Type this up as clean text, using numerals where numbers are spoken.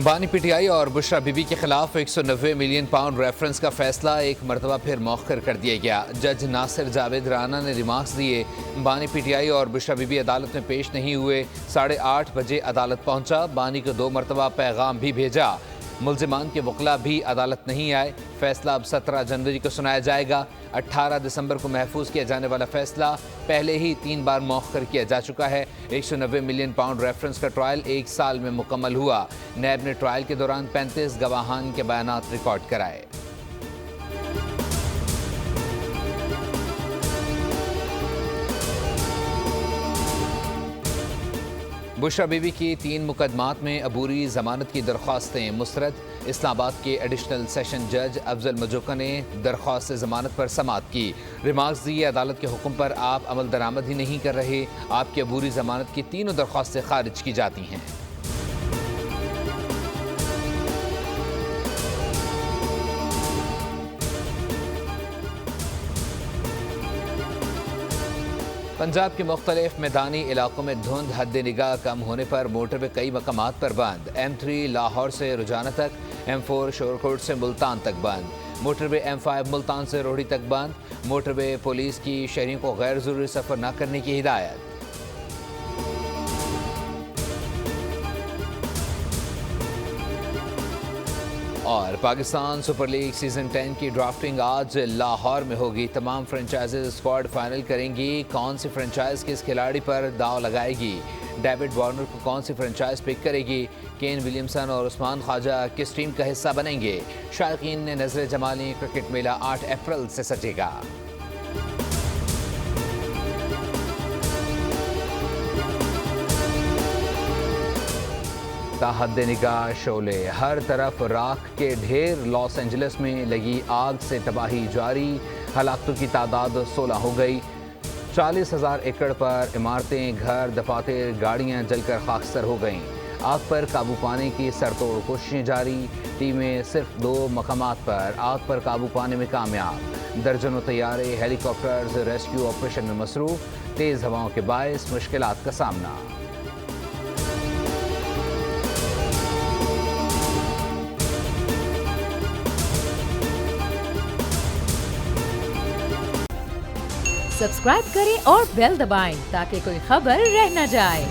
بانی P T I اور بشرا be be کے خلاف 190 ملین پاؤنڈ ریفرنس کا فیصلہ ایک مرتبہ پھر مؤخر کر دیا گیا۔ جج ناصر جاوید رانا نے ریمارکس دیے۔ بانی پی ٹی آئی اور بشرا بی بی عدالت میں پیش نہیں ہوئے۔ 8:30 بجے عدالت پہنچا۔ بانی کو 2 مرتبہ پیغام بھی بھیجا۔ ملزمان کے وکلاء بھی عدالت نہیں آئے۔ فیصلہ اب 17 جنوری کو سنایا جائے گا۔ 18 دسمبر کو محفوظ کیا جانے والا فیصلہ پہلے ہی 3 بار مؤخر کیا جا چکا ہے۔ 190 ملین پاؤنڈ ریفرنس کا ٹرائل 1 سال میں مکمل ہوا۔ نیب نے ٹرائل کے دوران 35 گواہان کے بیانات ریکارڈ کرائے۔ بشرا بی بی کی 3 مقدمات میں عبوری ضمانت کی درخواستیں مسترد۔ اسلام آباد کے ایڈیشنل سیشن جج افضل مجوکا نے درخواست ضمانت پر سماعت کی۔ ریمارکس دی، عدالت کے حکم پر آپ عمل درآمد ہی نہیں کر رہے۔ آپ کی عبوری ضمانت کی 3 درخواستیں خارج کی جاتی ہیں۔ پنجاب کے مختلف میدانی علاقوں میں دھند حد نگاہ کم ہونے پر موٹر وے کئی مقامات پر بند۔ M3 لاہور سے رجانہ تک، M4 شورکوٹ سے ملتان تک بند۔ موٹر وے M5 ملتان سے روہڑی تک بند۔ موٹر وے پولیس کی شہریوں کو غیر ضروری سفر نہ کرنے کی ہدایت۔ اور پاکستان سپر لیگ سیزن 10 کی ڈرافٹنگ آج لاہور میں ہوگی۔ تمام فرنچائزز اسکواڈ فائنل کریں گی۔ کون سی فرنچائز کس کھلاڑی پر داؤ لگائے گی؟ ڈیوڈ وارنر کو کون سی فرنچائز پک کرے گی؟ کین ولیمسن اور عثمان خواجہ کس ٹیم کا حصہ بنیں گے؟ شائقین نے نظر جمالی۔ کرکٹ میلہ 8 اپریل سے سجے گا۔ حد نگاہ شعلے، ہر طرف راکھ کے ڈھیر۔ لاس اینجلس میں لگی آگ سے تباہی جاری۔ ہلاکتوں کی تعداد 16 ہو گئی۔ 40,000 ایکڑ پر عمارتیں، گھر، دفاتر، گاڑیاں جل کر خاکستر ہو گئیں۔ آگ پر قابو پانے کی سرتوڑ کوششیں جاری۔ ٹیمیں صرف 2 مقامات پر آگ پر قابو پانے میں کامیاب۔ درجنوں طیارے، ہیلی کاپٹرز ریسکیو آپریشن میں مصروف۔ تیز ہواؤں کے باعث مشکلات کا سامنا۔ سبسکرائب کریں اور بیل دبائیں تاکہ کوئی خبر رہ نہ جائے۔